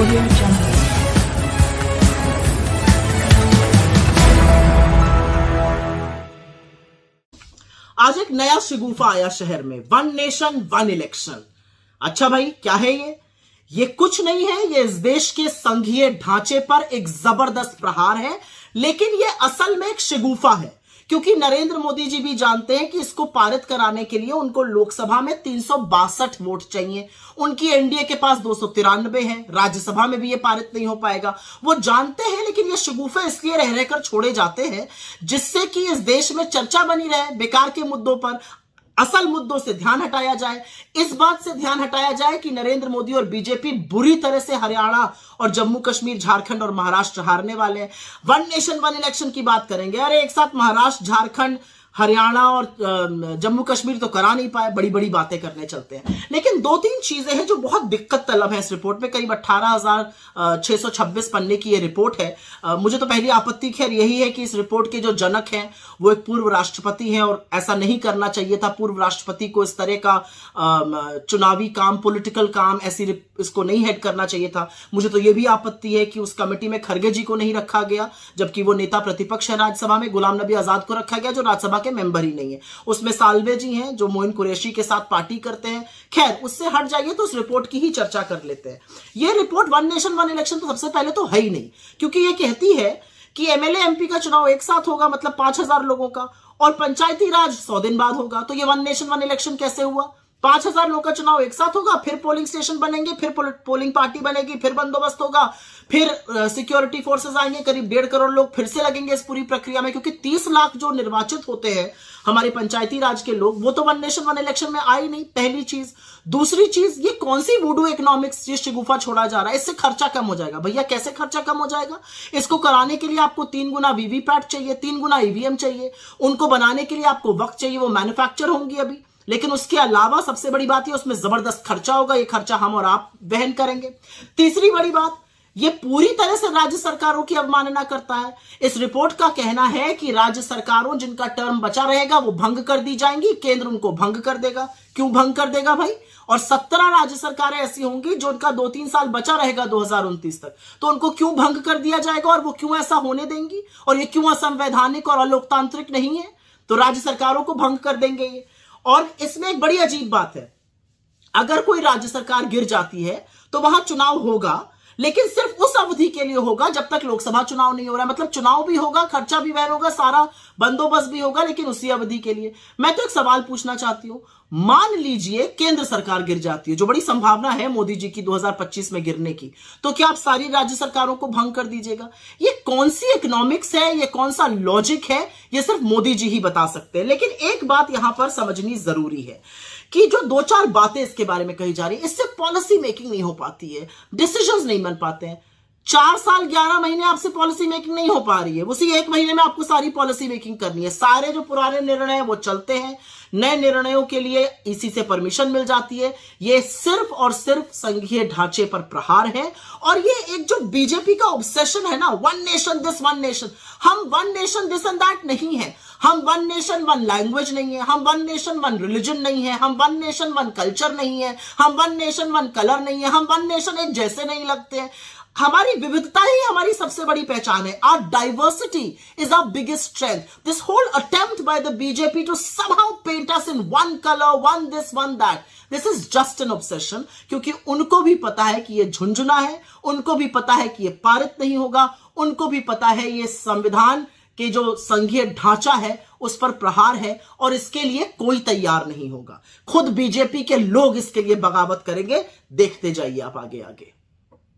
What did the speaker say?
Audio Jungle. आज एक नया शिगुफा आया शहर में, वन नेशन वन इलेक्शन। अच्छा भाई, क्या है ये कुछ नहीं है, ये इस देश के संघीय ढांचे पर एक जबरदस्त प्रहार है। लेकिन ये असल में एक शिगुफा है, क्योंकि नरेंद्र मोदी जी भी जानते हैं कि इसको पारित कराने के लिए उनको लोकसभा में 362 वोट चाहिए। उनकी एनडीए के पास 293 है, राज्यसभा में भी ये पारित नहीं हो पाएगा, वो जानते हैं। लेकिन ये शिगुफे इसलिए रह रहकर छोड़े जाते हैं जिससे कि इस देश में चर्चा बनी रहे, बेकार के मुद्दों पर असल मुद्दों से ध्यान हटाया जाए। इस बात से ध्यान हटाया जाए कि नरेंद्र मोदी और बीजेपी बुरी तरह से हरियाणा और जम्मू कश्मीर, झारखंड और महाराष्ट्र हारने वाले हैं। वन नेशन वन इलेक्शन की बात करेंगे, अरे एक साथ महाराष्ट्र, झारखंड, हरियाणा और जम्मू कश्मीर तो करा नहीं पाए, बड़ी बड़ी बातें करने चलते हैं। लेकिन दो तीन चीजें हैं जो बहुत दिक्कत तलब है इस रिपोर्ट में। करीब 18,626 पन्ने की ये रिपोर्ट है। मुझे तो पहली आपत्ति खैर यही है कि इस रिपोर्ट के जो जनक हैं वो एक पूर्व राष्ट्रपति हैं, और ऐसा नहीं करना चाहिए था। पूर्व राष्ट्रपति को इस तरह का चुनावी काम, पॉलिटिकल काम ऐसी इसको नहीं हेड करना चाहिए था। मुझे तो ये भी आपत्ति है कि उस कमेटी में खरगे जी को नहीं रखा गया, जबकि वो नेता प्रतिपक्ष है राज्यसभा में। गुलाम नबी आजाद को रखा गया जो राज्यसभा के मेंबर ही नहीं है। उसमें साल्वे जी हैं जो मोइन कुरैशी के साथ पार्टी करते हैं। खैर, उससे हट जाइए तो उस रिपोर्ट की ही चर्चा कर लेते हैं। ये report one nation one election तो सबसे पहले तो है ही नहीं, क्योंकि ये कहती है कि एमएलए एमपी का चुनाव एक साथ होगा, मतलब 5,000 लोगों का, और पंचायती राज 100 दिन बाद होगा। तो ये वन नेशन वन इलेक्शन कैसे हुआ? 5,000 लोगों का चुनाव एक साथ होगा, फिर पोलिंग स्टेशन बनेंगे, फिर पोलिंग पार्टी बनेगी, फिर बंदोबस्त होगा, फिर सिक्योरिटी फोर्सेस आएंगे, करीब 1.5 करोड़ लोग फिर से लगेंगे इस पूरी प्रक्रिया में, क्योंकि 30 लाख जो निर्वाचित होते हैं हमारे पंचायती राज के लोग, वो तो वन नेशन वन इलेक्शन में आई नहीं, पहली चीज। दूसरी चीज, ये कौन सी वुडू इकोनॉमिक्स, ये शिगुफा छोड़ा जा रहा है, इससे खर्चा कम हो जाएगा। भैया कैसे खर्चा कम हो जाएगा? इसको कराने के लिए आपको 3 गुना वीवीपैट चाहिए, 3 गुना ईवीएम चाहिए, उनको बनाने के लिए आपको वक्त चाहिए, वो मैन्युफैक्चर होंगी अभी। लेकिन उसके अलावा सबसे बड़ी बात है उसमें जबरदस्त खर्चा होगा, ये खर्चा हम और आप वहन करेंगे। तीसरी बड़ी बात, ये पूरी तरह से राज्य सरकारों की अवमानना करता है। इस रिपोर्ट का कहना है कि राज्य सरकारों जिनका टर्म बचा रहेगा वो भंग कर दी जाएंगी, केंद्र उनको भंग कर देगा। क्यों भंग कर देगा भाई? और 17 राज्य सरकारें ऐसी होंगी जो उनका 2-3 साल बचा रहेगा 2029 तक, तो उनको क्यों भंग कर दिया जाएगा और वो क्यों ऐसा होने देंगी? और ये क्यों असंवैधानिक और अलोकतांत्रिक नहीं है? तो राज्य सरकारों को भंग कर देंगे ये। और इसमें एक बड़ी अजीब बात है, अगर कोई राज्य सरकार गिर जाती है तो वहां चुनाव होगा, लेकिन सिर्फ उस अवधि के लिए होगा जब तक लोकसभा चुनाव नहीं हो रहा है। मतलब चुनाव भी होगा, खर्चा भी वहन होगा, सारा बंदोबस्त भी होगा, लेकिन उसी अवधि के लिए। मैं तो एक सवाल पूछना चाहती हूं, मान लीजिए केंद्र सरकार गिर जाती है, जो बड़ी संभावना है मोदी जी की 2025 में गिरने की, तो क्या आप सारी राज्य सरकारों को भंग कर दीजिएगा? ये कौन सी इकोनॉमिक्स है, ये कौन सा लॉजिक है? ये सिर्फ मोदी जी ही बता सकते हैं। लेकिन एक बात यहां पर समझनी जरूरी है कि जो 2-4 बातें इसके बारे में कही जा रही है, इससे पॉलिसी मेकिंग नहीं हो पाती है, डिसीजंस नहीं बन पाते हैं। 4 साल 11 महीने आपसे पॉलिसी मेकिंग नहीं हो पा रही है, उसी 1 महीने में आपको सारी पॉलिसी मेकिंग करनी है। सारे जो पुराने निर्णय हैं वो चलते हैं, नए निर्णयों के लिए इसी से परमिशन मिल जाती है। ये सिर्फ और सिर्फ संघीय ढांचे पर प्रहार है। और ये एक जो बीजेपी का ऑब्सेशन है ना, one nation this one nation, हम one nation this and that नहीं है, हम वन नेशन वन लैंग्वेज नहीं है, हम वन नेशन वन रिलीजन नहीं है, हम वन नेशन वन कल्चर नहीं है, हम वन नेशन वन कलर नहीं है, हम वन नेशन एक जैसे नहीं लगते हैं। हमारी विविधता ही हमारी सबसे बड़ी पहचान है। Our diversity is our biggest strength. This whole attempt by the BJP to somehow paint us in one color, one this, one that, this is just an obsession. क्योंकि उनको भी पता है कि ये झुंझुना है, उनको भी पता है कि ये पारित नहीं होगा, उनको भी पता है ये संविधान के जो संघीय ढांचा है उस पर प्रहार है, और इसके लिए कोई तैयार नहीं होगा। खुद बीजेपी के लोग इसके लिए बगावत करेंगे। देखते जाइए आप आगे आगे।